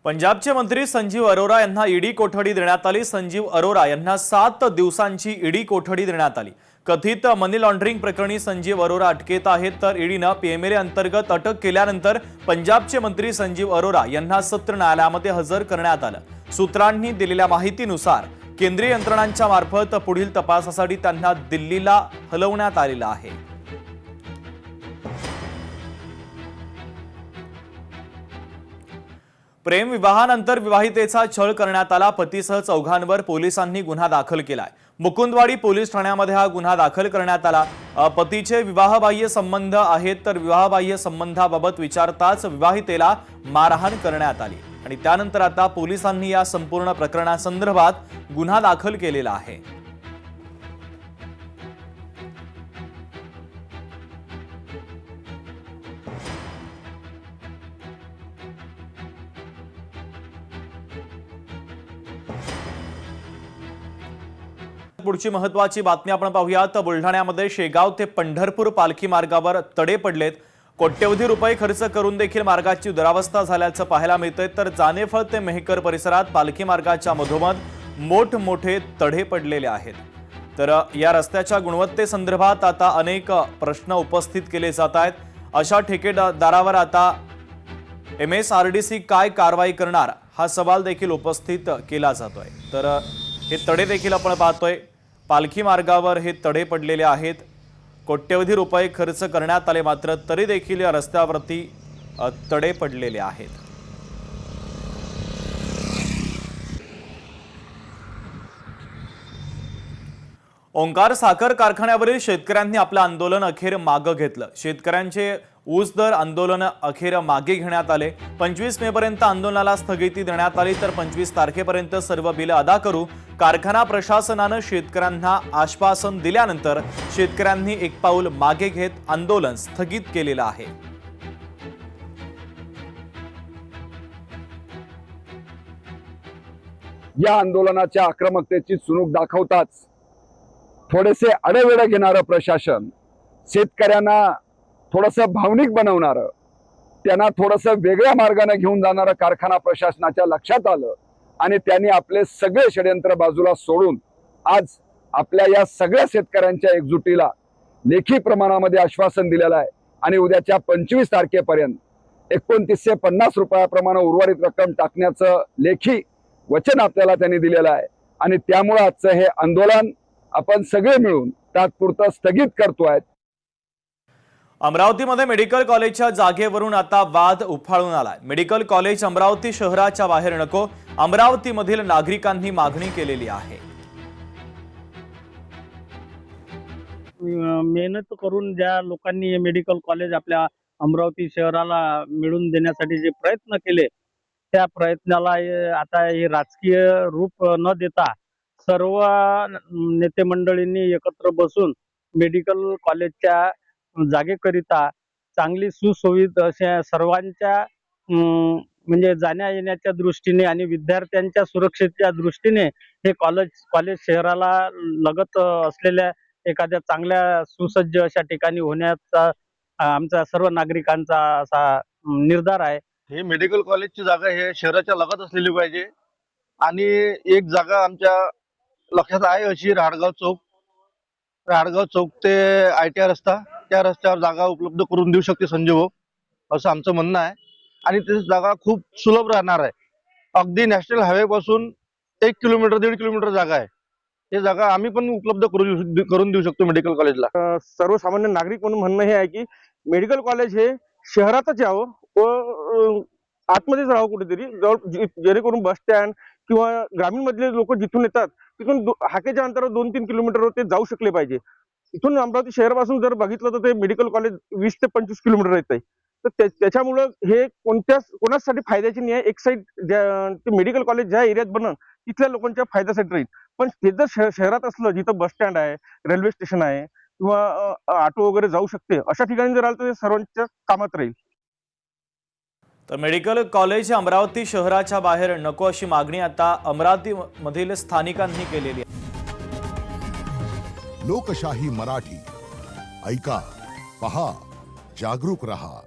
पंजाबचे मंत्री संजीव अरोरा यांना ईडी कोठडी देण्यात आली। संजीव अरोरा यांना 7 दिवसांची ईडी कोठडी देण्यात आली। कथित मनी लॉन्ड्रिंग प्रकरणी संजीव अरोरा अटकेत आहेत, तर ईडीने पीएमएलए अंतर्गत अटक केल्यानंतर पंजाबचे मंत्री संजीव अरोरा यांना सत्र न्यायालयामध्ये हजर करण्यात आलं। सूत्रांनी दिलेल्या माहितीनुसार केंद्रीय यंत्रणांच्या मार्फत पुढील तपासासाठी त्यांना दिल्लीला हलवण्यात आलेलं आहे। प्रेम विवाहानंतर विवाहितेचा छळ करण्यात आला। पतीसह चौघांवर पोलिसांनी गुन्हा दाखल केलाय। मुकुंदवाडी पोलीस ठाण्यामध्ये हा गुन्हा दाखल करण्यात आला। पतीचे विवाहबाह्य संबंध आहेत, तर विवाहबाह्य संबंधाबाबत विचारताच विवाहितेला मारहाण करण्यात आली आणि त्यानंतर आता पोलिसांनी या संपूर्ण प्रकरणासंदर्भात गुन्हा दाखल केलेला आहे। पुढची महत्त्वाची बातमी आपण पाहूयात। बुलढाण्यामध्ये शेगाव ते पंढरपूर पालखी मार्गावर तडे पडलेत। कोट्यवधी रुपये खर्च करून देखील मार्गाची दुरावस्था झाल्याचं पाहायला मिळतंय, तर जानेफळ ते मेहकर परिसरात पालखी मार्गाच्या मधोमध मोठमोठे तडे पडलेले आहेत। तर या रस्त्याच्या गुणवत्तेसंदर्भात आता अनेक प्रश्न उपस्थित केले जात आहेत। अशा ठेकेदारावर आता MSRDC काय कारवाई करणार हा सवाल देखील उपस्थित केला जातोय। तर हे तडे देखील आपण पाहतोय, पालखी मार्गावर हे तडे पडलेले आहेत। कोट्यवधी रुपये खर्च करण्यात आले, मात्र तरी देखील या रस्त्यावरती तडे पडलेले आहेत। ओंकार साखर कारखान्यावरील शेतकऱ्यांनी आपलं आंदोलन अखेर मागे घेतलं। शेतकऱ्यांचे ऊस दर आंदोलन अखेर मागे घेण्यात आले। 25 मे पर्यंत आंदोलनाला स्थगिती देण्यात आली, तर 25 तारखेपर्यंत सर्व बिल अदा करू कारखाना प्रशासनाने शेतकऱ्यांना आश्वासन दिल्यानंतर शेतकऱ्यांनी एक पाऊल मागे घेत आंदोलन स्थगित केलेलं आहे। या आंदोलनाच्या आक्रमकतेची चुणूक दाखवताच थोडेसे अडवेळ घेणारं प्रशासन, शेतकऱ्यांना थोडंसं भावनिक बनवणारं, त्यांना थोडंसं वेगळ्या मार्गाने घेऊन जाणारं कारखाना प्रशासनाच्या लक्षात आलं आणि त्यांनी आपले सगळे षडयंत्र बाजूला सोडून आज आपल्या या सगळ्या शेतकऱ्यांच्या एकजुटीला लेखी प्रमाणामध्ये आश्वासन दिलेलं आहे आणि उद्याच्या 25 तारखेपर्यंत 2950 रुपयाप्रमाणे उर्वरित रक्कम टाकण्याचं लेखी वचन आपल्याला त्यांनी दिलेलं आहे आणि त्यामुळे आजचं हे आंदोलन आपण सगळे मिळून तात्पुरतं स्थगित करतोय। अमरावतीमध्ये मेडिकल कॉलेजच्या जागेवरून आता वाद उफाळून आलाय। मेडिकल कॉलेज अमरावती शहराच्या बाहेर नको, अमरावतीमधील नागरिकांनी मागणी केलेली आहे। मेहनत करून ज्या लोकांनी हे मेडिकल कॉलेज आपल्या अमरावती शहराला मिळवून देण्यासाठी जे प्रयत्न केले, त्या प्रयत्नाला आता हे राजकीय रूप न देता सर्व नेते मंडळींनी एकत्र बसून मेडिकल कॉलेजच्या जागेकरिता चांगली सुसोयीत अशा सर्वांच्या म्हणजे जाण्या येण्याच्या दृष्टीने आणि विद्यार्थ्यांच्या सुरक्षेच्या दृष्टीने हे कॉलेज शहराला लगत असलेल्या एखाद्या चांगल्या सुसज्ज अशा ठिकाणी होण्याचा आमचा सर्व नागरिकांचा असा निर्धार आहे। हे मेडिकल कॉलेजची जागा हे शहराच्या लगत असलेली पाहिजे आणि एक जागा आमच्या लक्षात आहे अशी राडगाव चौक ते ITI रस्ता, त्या रस्त्यावर जागा उपलब्ध करून देऊ शकते संजय भाऊ, असं आमचं म्हणणं आहे। आणि ती जागा खूप सुलभ राहणार आहे। अगदी नॅशनल हायवे पासून 1 किलोमीटर 1.5 किलोमीटर जागा आहे। हे जागा आम्ही पण उपलब्ध करून देऊ शकतो मेडिकल कॉलेजला। सर्वसामान्य नागरिक म्हणून म्हणणं हे आहे की मेडिकल कॉलेज हे शहरातच यावं व आतमध्येच राहावं कुठेतरी, जेणेकरून बस स्टँड किंवा ग्रामीण मधले लोक जिथून येतात तिथून हाकेच्या अंतरावर 2-3 किलोमीटरवर ते जाऊ शकले पाहिजे। इथून अमरावती शहरापासून जर बघितलं तर ते मेडिकल कॉलेज 20 ते 25 किलोमीटर येत आहे। तर त्याच्यामुळं हे कोणासाठी फायद्याची नाही आहे। एक साईड ते मेडिकल कॉलेज ज्या एरियात बनन तिथल्या लोकांच्या फायद्यासाठी राहील, पण ते जर शहरात असलं जिथं बस स्टँड आहे, रेल्वे स्टेशन आहे किंवा ऑटो वगैरे जाऊ शकते, अशा ठिकाणी जर आलं तर ते सर्वांच्या कामात राहील। तर मेडिकल कॉलेज अमरावती शहराच्या बाहेर नको अशी मागणी आता अमरावतीमधील स्थानिकांनी केलेली आहे। लोकशाही मराठी ऐका, पहा, जागरूक रहा।